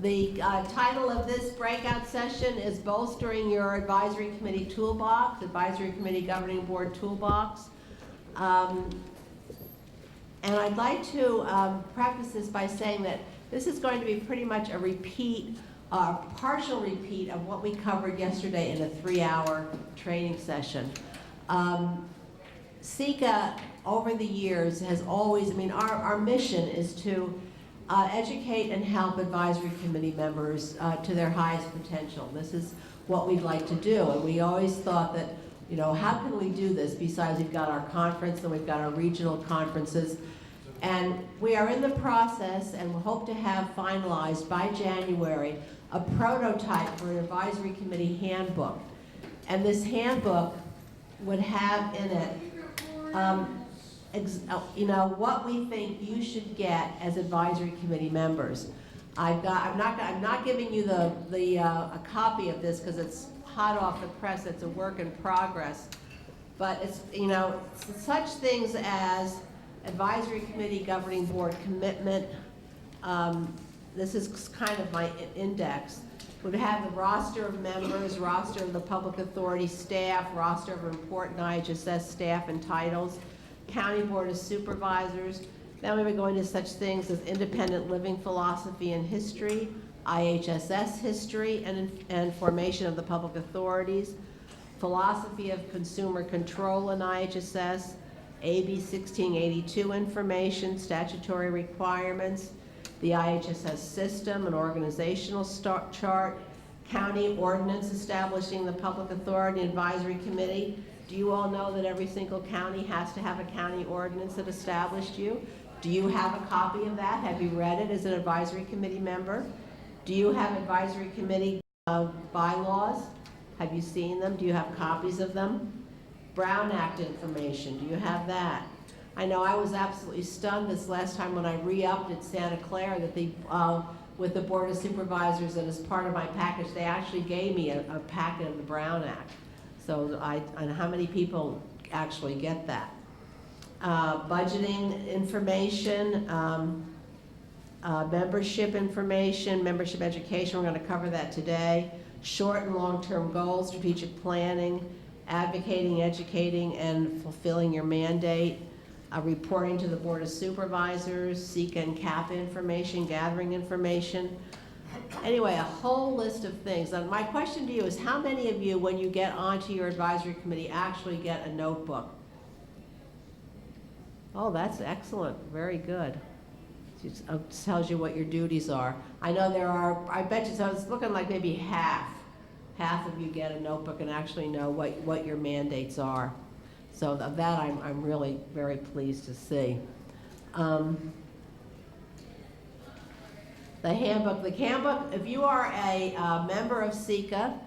The title of this breakout session is Bolstering Your Advisory Committee Toolbox, Advisory Committee Governing Board Toolbox. And I'd like to preface this by saying that this is going to be pretty much a repeat, partial repeat of what we covered yesterday in a 3-hour training session. CECA, over the years, has always, our mission is to educate and help advisory committee members to their highest potential. This is what we'd like to do, and we always thought that, how can we do this besides we've got our conference and we've got our regional conferences, and we are in the process and we hope to have finalized by January a prototype for an advisory committee handbook. And this handbook would have in it what we think you should get as advisory committee members. I'm not giving you a copy of this because it's hot off the press. It's a work in progress, but it's such things as advisory committee governing board commitment. This is kind of my index. Would have the roster of members, roster of the public authority staff, roster of important IHSS staff and titles, County Board of Supervisors. Then we would go into such things as independent living philosophy and history, IHSS history and formation of the public authorities, philosophy of consumer control in IHSS, AB 1682 information, statutory requirements, the IHSS system, an organizational chart, county ordinance establishing the Public Authority Advisory Committee. Do you all know that every single county has to have a county ordinance that established you? Do you have a copy of that? Have you read it as an advisory committee member? Do you have advisory committee bylaws? Have you seen them? Do you have copies of them? Brown Act information, do you have that? I know I was absolutely stunned this last time when I re-upped at Santa Clara that with the Board of Supervisors, that as part of my package, they actually gave me a packet of the Brown Act. So and how many people actually get that? Budgeting information, membership information, membership education, we're going to cover that today. Short and long-term goals, strategic planning, advocating, educating, and fulfilling your mandate, reporting to the Board of Supervisors, CECA and CAPA information, gathering information. Anyway, a whole list of things. And my question to you is, how many of you, when you get onto your advisory committee, actually get a notebook? Oh, that's excellent. Very good. It tells you what your duties are. I know there are, I bet you, so it's looking like maybe half of you get a notebook and actually know what your mandates are. So of that, I'm really very pleased to see. The handbook, if you are a member of CECA,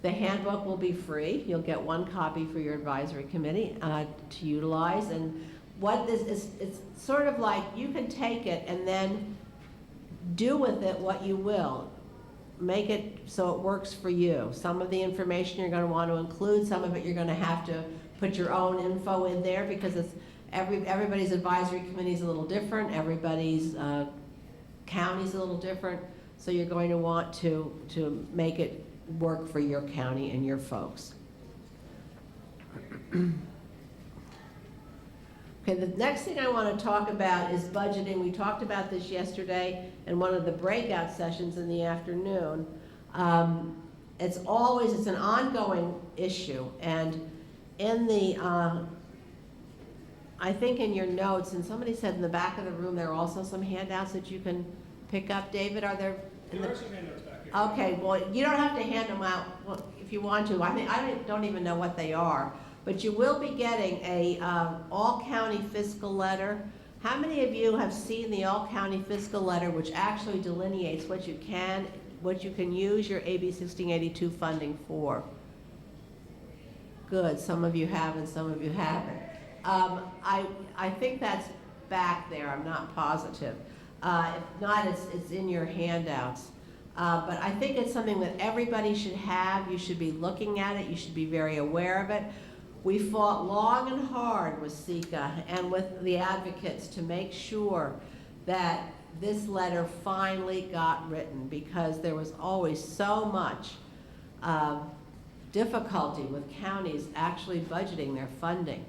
the handbook will be free. You'll get one copy for your advisory committee to utilize. And what this is, it's sort of like you can take it and then do with it what you will. Make it so it works for you. Some of the information you're going to want to include, some of it you're going to have to put your own info in there because it's everybody's advisory committee is a little different, everybody's county's a little different, so you're going to want to make it work for your county and your folks. Okay, the next thing I want to talk about is budgeting. We talked about this yesterday in one of the breakout sessions in the afternoon. It's an ongoing issue, and in the, I think in your notes, and somebody said in the back of the room there are also some handouts that you can pick up. David, are there? There are some handouts back here. Okay, well, you don't have to hand them out if you want to. I don't even know what they are. But you will be getting a all-county fiscal letter. How many of you have seen the all-county fiscal letter, which actually delineates what you can use your AB 1682 funding for? Good, some of you have and some of you haven't. I think that's back there, I'm not positive. If not, it's in your handouts. But I think it's something that everybody should have. You should be looking at it, you should be very aware of it. We fought long and hard with CECA and with the advocates to make sure that this letter finally got written, because there was always so much difficulty with counties actually budgeting their funding.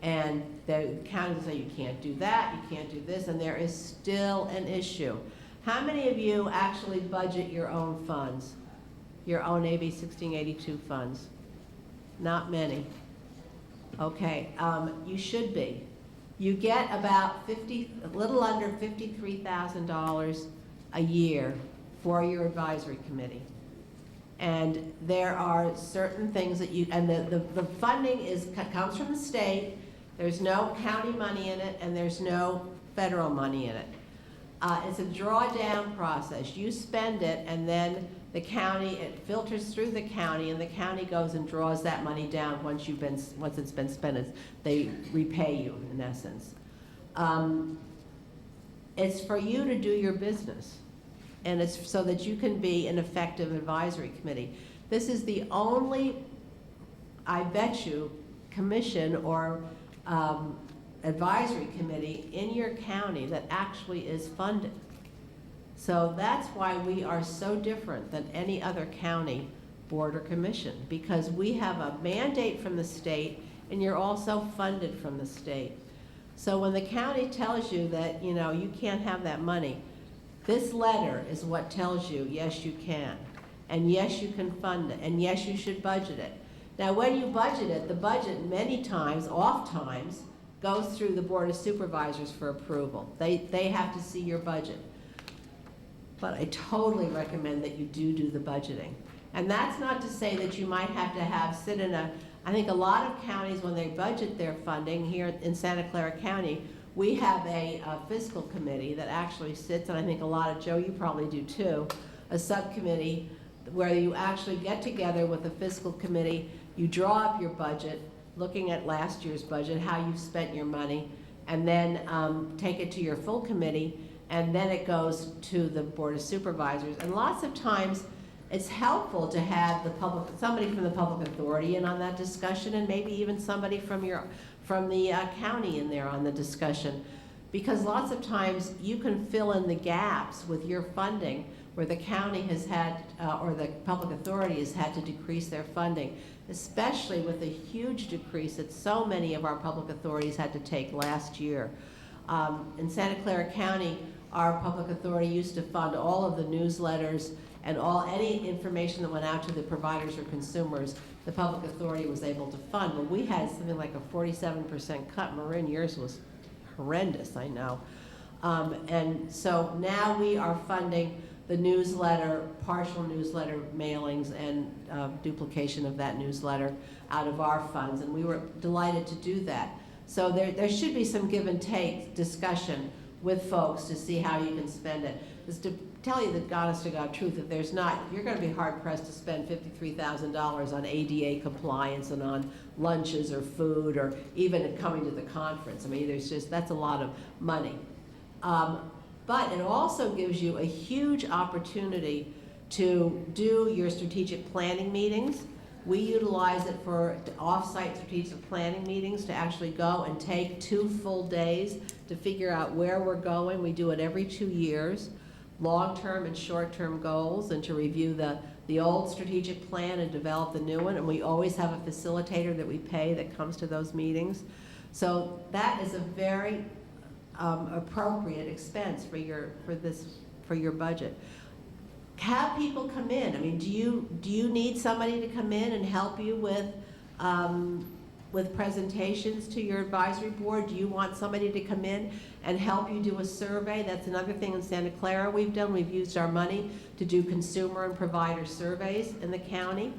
And the counties say, you can't do that, you can't do this, and there is still an issue. How many of you actually budget your own funds? Your own AB 1682 funds? Not many. Okay, you should be. You get about a little under $53,000 a year for your advisory committee. And there are certain things that the funding comes from the state. There's no county money in it, and there's no federal money in it. It's a drawdown process. You spend it, and then the county, it filters through the county, and the county goes and draws that money down once it's been spent. They repay you, in essence. It's for you to do your business, and it's so that you can be an effective advisory committee. This is the only, I bet you, commission or advisory committee in your county that actually is funded. So that's why we are so different than any other county board or commission, because we have a mandate from the state, and you're also funded from the state. So when the county tells you that, you know, you can't have that money, this letter is what tells you, yes, you can, and yes, you can fund it, and yes, you should budget it. Now, when you budget it, the budget many times, oft times, goes through the Board of Supervisors for approval. They have to see your budget. But I totally recommend that you do the budgeting. And that's not to say that you might have to sit in I think a lot of counties, when they budget their funding, here in Santa Clara County, we have a fiscal committee that actually sits, and I think a lot of, Joe, you probably do too, a subcommittee where you actually get together with the fiscal committee, you draw up your budget, looking at last year's budget, how you've spent your money, and then take it to your full committee, and then it goes to the Board of Supervisors. And lots of times, it's helpful to have somebody from the public authority in on that discussion, and maybe even somebody from the county in there on the discussion, because lots of times you can fill in the gaps with your funding where the county has had, or the public authority has had to decrease their funding, especially with the huge decrease that so many of our public authorities had to take last year. In Santa Clara County, our public authority used to fund all of the newsletters and any information that went out to the providers or consumers. The public authority was able to fund. But we had something like a 47% cut. Marin, yours was horrendous, I know. And so now we are funding the newsletter, partial newsletter mailings, and duplication of that newsletter out of our funds, and we were delighted to do that. So there should be some give and take discussion with folks to see how you can spend it. Just to tell you the honest to God truth, if there's not, you're going to be hard pressed to spend $53,000 on ADA compliance and on lunches or food or even coming to the conference. I mean, that's a lot of money. But it also gives you a huge opportunity to do your strategic planning meetings. We utilize it for off-site strategic planning meetings to actually go and take 2 full days to figure out where we're going. We do it every 2 years, long-term and short-term goals, and to review the old strategic plan and develop the new one. And we always have a facilitator that we pay that comes to those meetings. So that is a very appropriate expense for your budget. Have people come in. I mean, do you need somebody to come in and help you with presentations to your advisory board? Do you want somebody to come in and help you do a survey? That's another thing in Santa Clara we've done. We've used our money to do consumer and provider surveys in the county,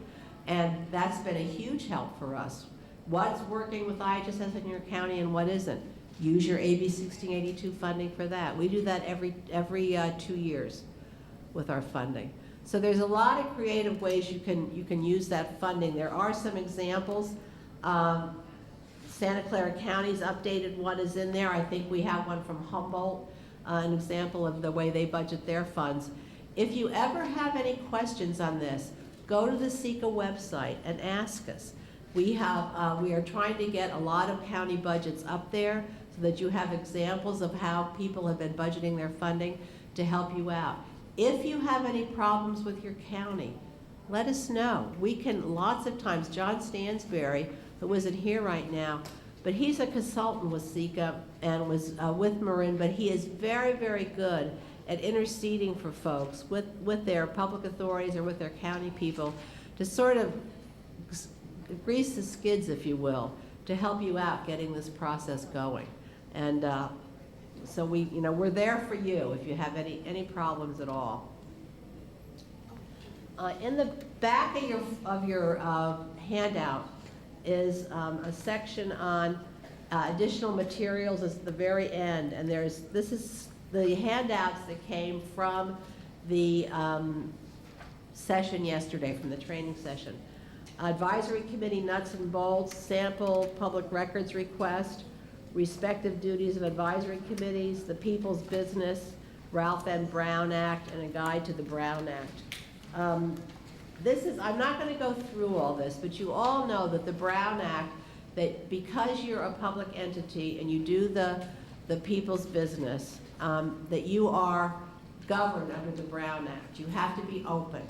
and that's been a huge help for us. What's working with IHSS in your county and what isn't? Use your AB 1682 funding for that. We do that every 2 years with our funding. So there's a lot of creative ways you can use that funding. There are some examples. Santa Clara County's updated one is in there. I think we have one from Humboldt, an example of the way they budget their funds. If you ever have any questions on this, go to the SECA website and ask us. We are trying to get a lot of county budgets up there so that you have examples of how people have been budgeting their funding to help you out. If you have any problems with your county, let us know. We can, lots of times, John Stansberry, who isn't here right now, but he's a consultant with SECA and was with Marin, but he is very, very good at interceding for folks with their public authorities or with their county people to sort of grease the skids, if you will, to help you out getting this process going. And so we're there for you if you have any problems at all. In the back of your handout is a section on additional materials at the very end, and this is the handouts that came from the session yesterday, from the training session. Advisory committee nuts and bolts, sample public records request, respective duties of advisory committees, the people's business, Ralph M. Brown Act, and a guide to the Brown Act. I'm not going to go through all this, but you all know that the Brown Act, that because you're a public entity and you do the people's business, that you are governed under the Brown Act. You have to be open.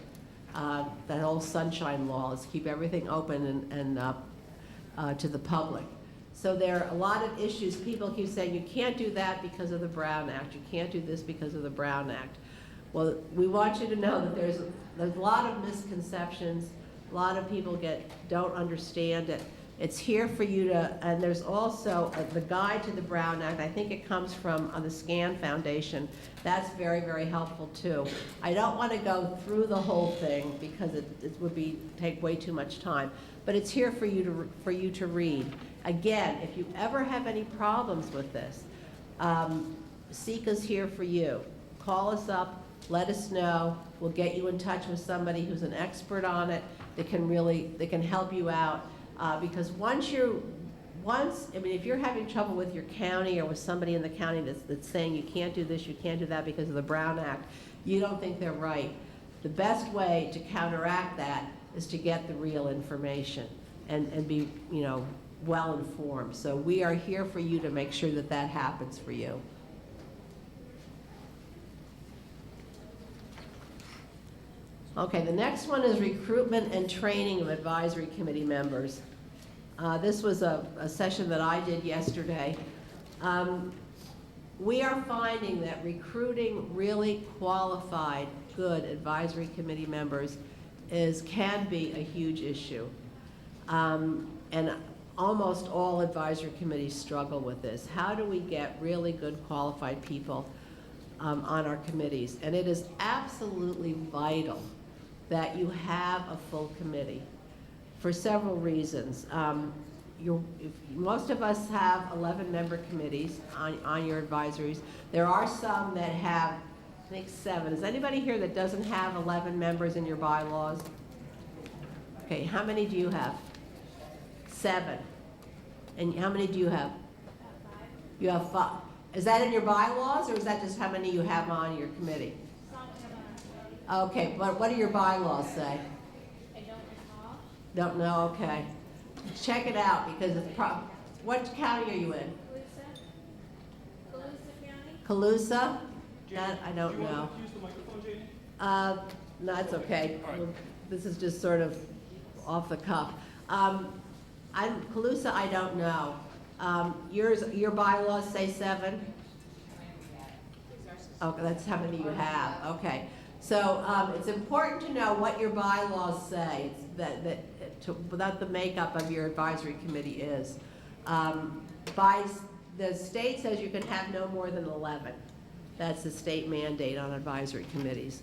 That whole sunshine law is keep everything open and to the public. So there are a lot of issues. People keep saying you can't do that because of the Brown Act. You can't do this because of the Brown Act. Well, we want you to know that there's a lot of misconceptions. A lot of people don't understand it. It's here for you to, and there's also the guide to the Brown Act. I think it comes from the SCAN Foundation. That's very, very helpful too. I don't want to go through the whole thing because it would take way too much time. But it's here for you to read. Again, if you ever have any problems with this, SECA's here for you. Call us up, let us know. We'll get you in touch with somebody who's an expert on it that can help you out. Because if you're having trouble with your county or with somebody in the county that's saying you can't do this, you can't do that because of the Brown Act, you don't think they're right. The best way to counteract that is to get the real information and be, well informed. So we are here for you to make sure that that happens for you. Okay, the next one is recruitment and training of advisory committee members. This was a session that I did yesterday. We are finding that recruiting really qualified, good advisory committee members can be a huge issue. And almost all advisory committees struggle with this. How do we get really good qualified people on our committees? And it is absolutely vital that you have a full committee for several reasons. Most of us have 11-member committees on your advisories. There are some that have, I think, 7. Is anybody here that doesn't have 11 members in your bylaws? Okay, how many do you have? 7. And how many do you have? 5. You have 5. Is that in your bylaws, or is that just how many you have on your committee? Okay, but what do your bylaws say? I don't recall. Don't know, okay. Check it out, because it's what county are you in? Colusa County? Colusa? That, I don't know. Do you want to use the microphone, Janie? No, it's okay. All right. This is just sort of off the cuff. Colusa, I don't know. Your bylaws say 7? Okay, that's how many you have, okay. So it's important to know what your bylaws say, what the makeup of your advisory committee is. The state says you can have no more than 11. That's the state mandate on advisory committees.